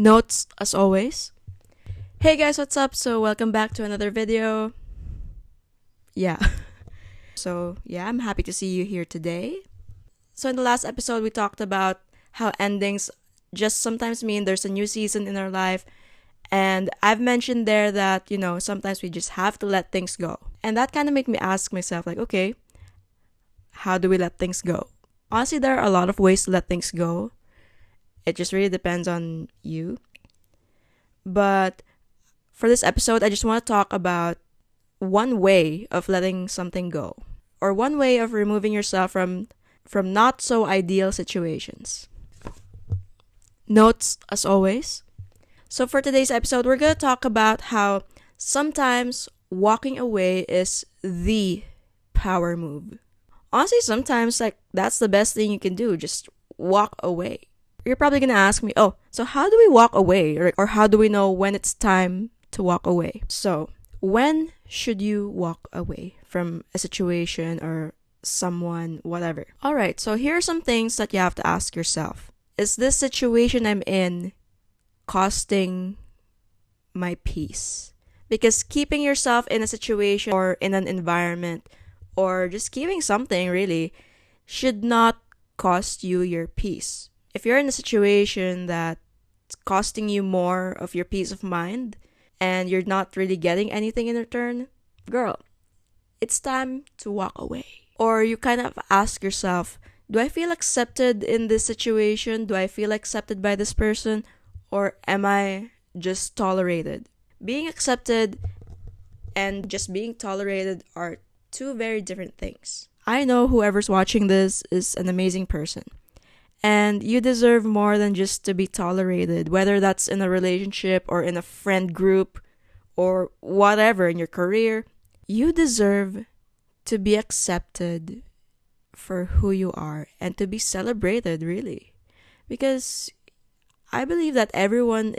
Notes as always. Hey guys, what's up? So welcome back to another video. Yeah. I'm happy to see you here today. So in the last episode, we talked about how endings just sometimes mean there's a new season in our life. And I've mentioned there that, sometimes we just have to let things go. And that kind of made me ask myself, okay, how do we let things go? Honestly, there are a lot of ways to let things go. It just really depends on you. But for this episode, I just want to talk about one way of letting something go, or one way of removing yourself from not so ideal situations. Notes as always. So for today's episode, we're going to talk about how sometimes walking away is the power move. Honestly, sometimes that's the best thing you can do, just walk away. You're probably going to ask me, so how do we walk away? Or how do we know when it's time to walk away? So, when should you walk away from a situation or someone, whatever? Alright, so here are some things that you have to ask yourself. Is this situation I'm in costing my peace? Because keeping yourself in a situation or in an environment or just keeping something really should not cost you your peace. If you're in a situation that's costing you more of your peace of mind and you're not really getting anything in return, girl, it's time to walk away. Or you kind of ask yourself, do I feel accepted in this situation? Do I feel accepted by this person? Or am I just tolerated? Being accepted and just being tolerated are two very different things. I know whoever's watching this is an amazing person. And you deserve more than just to be tolerated, whether that's in a relationship or in a friend group or whatever in your career. You deserve to be accepted for who you are and to be celebrated, really. Because I believe that everyone's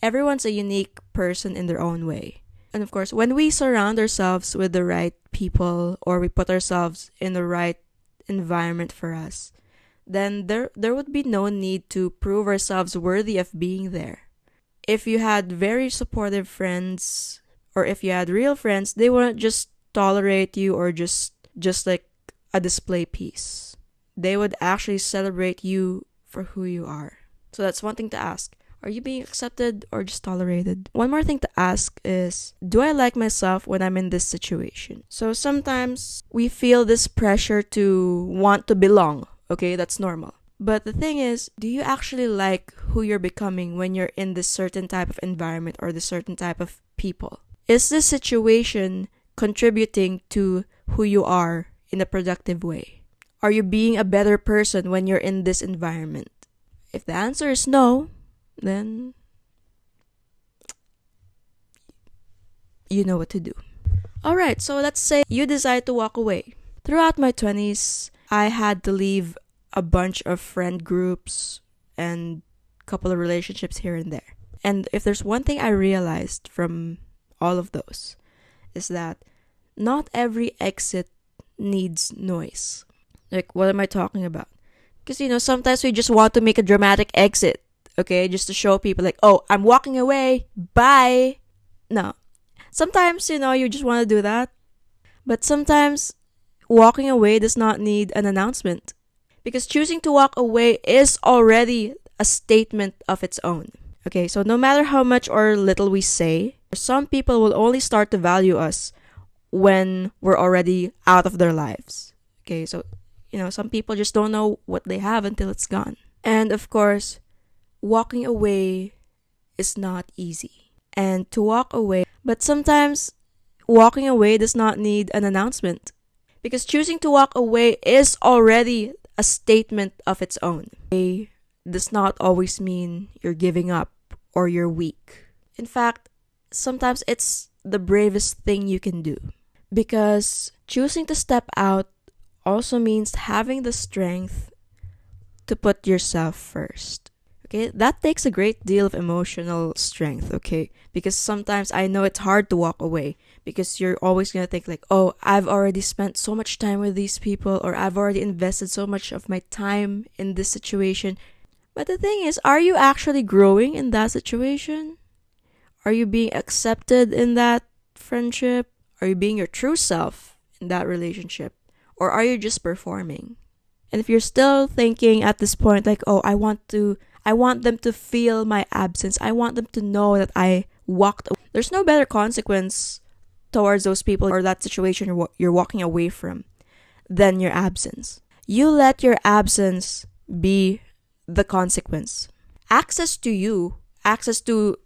a unique person in their own way. And of course, when we surround ourselves with the right people or we put ourselves in the right environment for us, then there would be no need to prove ourselves worthy of being there. If you had very supportive friends, or if you had real friends, they wouldn't just tolerate you or just like a display piece. They would actually celebrate you for who you are. So that's one thing to ask. Are you being accepted or just tolerated? One more thing to ask is, do I like myself when I'm in this situation? So sometimes we feel this pressure to want to belong. Okay, that's normal. But the thing is, do you actually like who you're becoming when you're in this certain type of environment or this certain type of people? Is this situation contributing to who you are in a productive way? Are you being a better person when you're in this environment? If the answer is no, then you know what to do. Alright, so let's say you decide to walk away. Throughout my 20s, I had to leave a bunch of friend groups and a couple of relationships here and there. And if there's one thing I realized from all of those, is that not every exit needs noise. Like, what am I talking about? Because, sometimes we just want to make a dramatic exit, okay? Just to show people I'm walking away, bye. No. Sometimes, you just want to do that. But sometimes walking away does not need an announcement, because choosing to walk away is already a statement of its own. Okay, so no matter how much or little we say, some people will only start to value us when we're already out of their lives. Okay, so, some people just don't know what they have until it's gone. And of course, walking away is not easy. And to walk away, but sometimes walking away does not need an announcement, because choosing to walk away is already a statement of its own. It does not always mean you're giving up or you're weak. In fact, sometimes it's the bravest thing you can do, because choosing to step out also means having the strength to put yourself first. Okay, that takes a great deal of emotional strength, okay? Because sometimes I know it's hard to walk away because you're always going to think I've already spent so much time with these people, or I've already invested so much of my time in this situation. But the thing is, are you actually growing in that situation? Are you being accepted in that friendship? Are you being your true self in that relationship? Or are you just performing? And if you're still thinking at this point like, oh, I want them to feel my absence. I want them to know that I walked away. There's no better consequence towards those people or that situation you're walking away from than your absence. You let your absence be the consequence. Access to you, access to,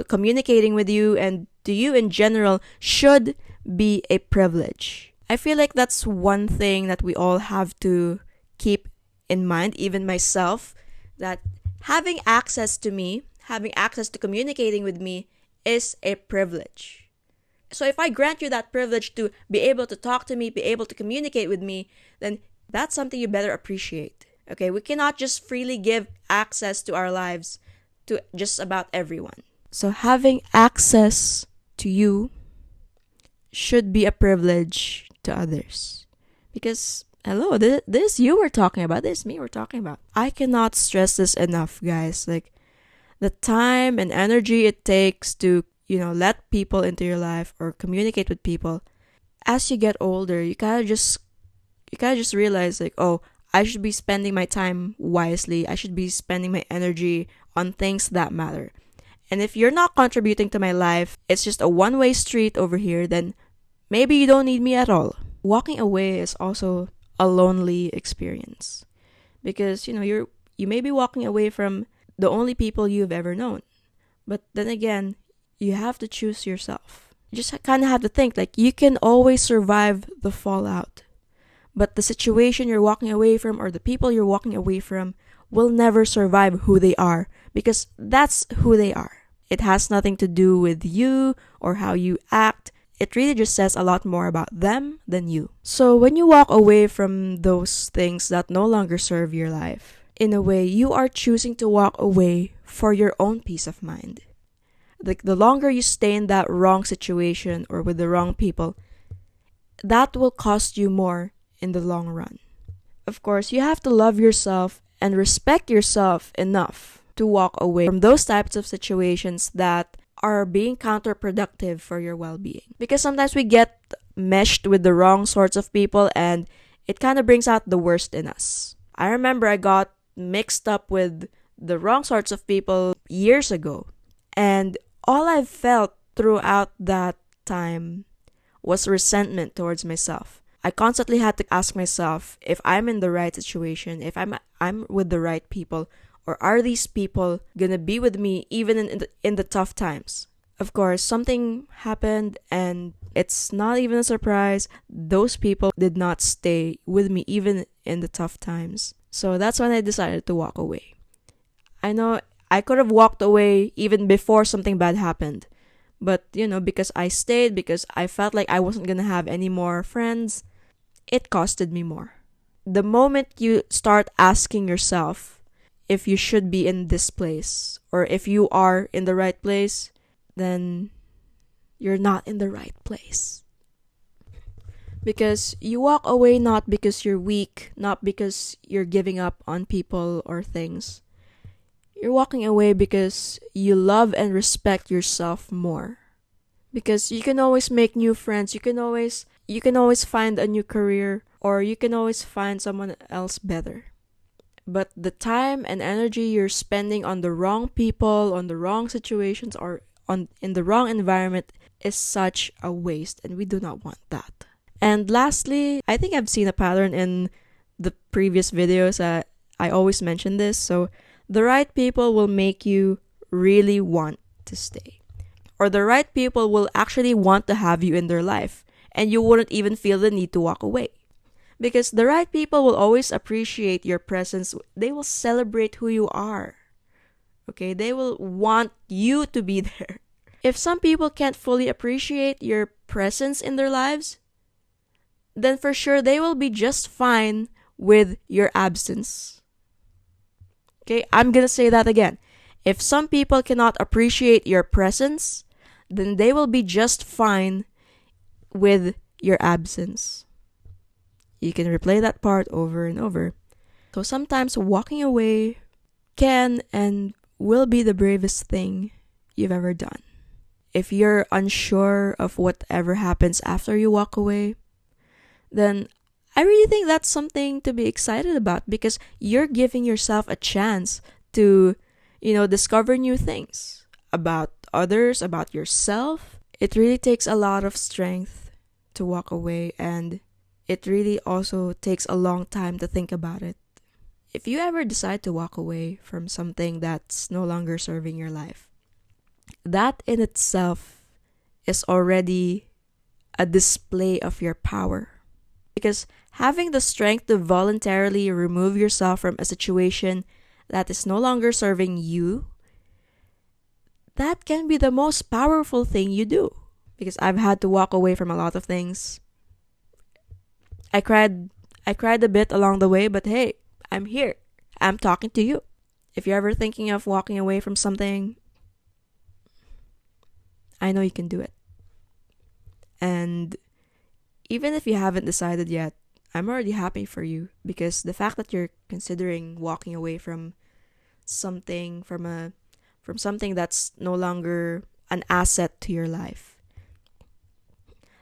communicating with you and to you in general should be a privilege. I feel like that's one thing that we all have to keep in mind, even myself, that having access to me, having access to communicating with me is a privilege. So if I grant you that privilege to be able to talk to me, be able to communicate with me, then that's something you better appreciate. Okay, we cannot just freely give access to our lives to just about everyone. So having access to you should be a privilege to others. Because, hello, this you were talking about, this me we're talking about. I cannot stress this enough, guys. Like, the time and energy it takes to, let people into your life or communicate with people. As you get older, you kind of just realize like, oh, I should be spending my time wisely. I should be spending my energy on things that matter. And if you're not contributing to my life, it's just a one-way street over here, then maybe you don't need me at all. Walking away is also a lonely experience. Because, you may be walking away from the only people you've ever known. But then again, you have to choose yourself. You just kind of have to think like you can always survive the fallout. But the situation you're walking away from or the people you're walking away from will never survive who they are, because that's who they are. It has nothing to do with you or how you act. It really just says a lot more about them than you. So when you walk away from those things that no longer serve your life, in a way, you are choosing to walk away for your own peace of mind. Like, the longer you stay in that wrong situation or with the wrong people, that will cost you more in the long run. Of course, you have to love yourself and respect yourself enough to walk away from those types of situations that are being counterproductive for your well-being. Because sometimes we get meshed with the wrong sorts of people and it kind of brings out the worst in us. I remember I got mixed up with the wrong sorts of people years ago. And all I felt throughout that time was resentment towards myself. I constantly had to ask myself if I'm in the right situation, if I'm with the right people, or are these people gonna be with me even in the tough times? Of course, something happened and it's not even a surprise. Those people did not stay with me even in the tough times. So that's when I decided to walk away. I know I could have walked away even before something bad happened. But, because I stayed, because I felt like I wasn't gonna have any more friends, it costed me more. The moment you start asking yourself if you should be in this place or if you are in the right place, then you're not in the right place. Because you walk away not because you're weak, not because you're giving up on people or things. You're walking away because you love and respect yourself more. Because you can always make new friends, you can always find a new career, or you can always find someone else better. But the time and energy you're spending on the wrong people, on the wrong situations, or in the wrong environment is such a waste, and we do not want that. And lastly, I think I've seen a pattern in the previous videos. I always mention this. So the right people will make you really want to stay. Or the right people will actually want to have you in their life, and you wouldn't even feel the need to walk away. Because the right people will always appreciate your presence. They will celebrate who you are. Okay, they will want you to be there. If some people can't fully appreciate your presence in their lives, then for sure they will be just fine with your absence. Okay, I'm gonna say that again. If some people cannot appreciate your presence, then they will be just fine with your absence. You can replay that part over and over. So sometimes walking away can and will be the bravest thing you've ever done. If you're unsure of whatever happens after you walk away, then I really think that's something to be excited about, because you're giving yourself a chance to, discover new things about others, about yourself. It really takes a lot of strength to walk away, and it really also takes a long time to think about it. If you ever decide to walk away from something that's no longer serving your life, that in itself is already a display of your power. Because having the strength to voluntarily remove yourself from a situation that is no longer serving you, that can be the most powerful thing you do. Because I've had to walk away from a lot of things. I cried a bit along the way, but hey, I'm here. I'm talking to you. If you're ever thinking of walking away from something, I know you can do it. And even if you haven't decided yet, I'm already happy for you, because the fact that you're considering walking away from something, from something that's no longer an asset to your life,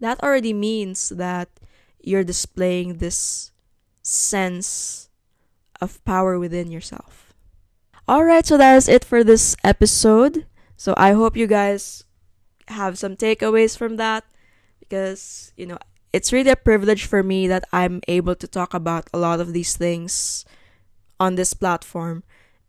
that already means that you're displaying this sense of power within yourself. Alright, so that is it for this episode. So I hope you guys have some takeaways from that, because, it's really a privilege for me that I'm able to talk about a lot of these things on this platform.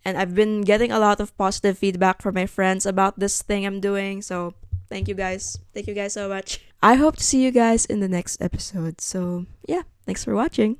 And I've been getting a lot of positive feedback from my friends about this thing I'm doing. So thank you guys. Thank you guys so much. I hope to see you guys in the next episode. So yeah, thanks for watching.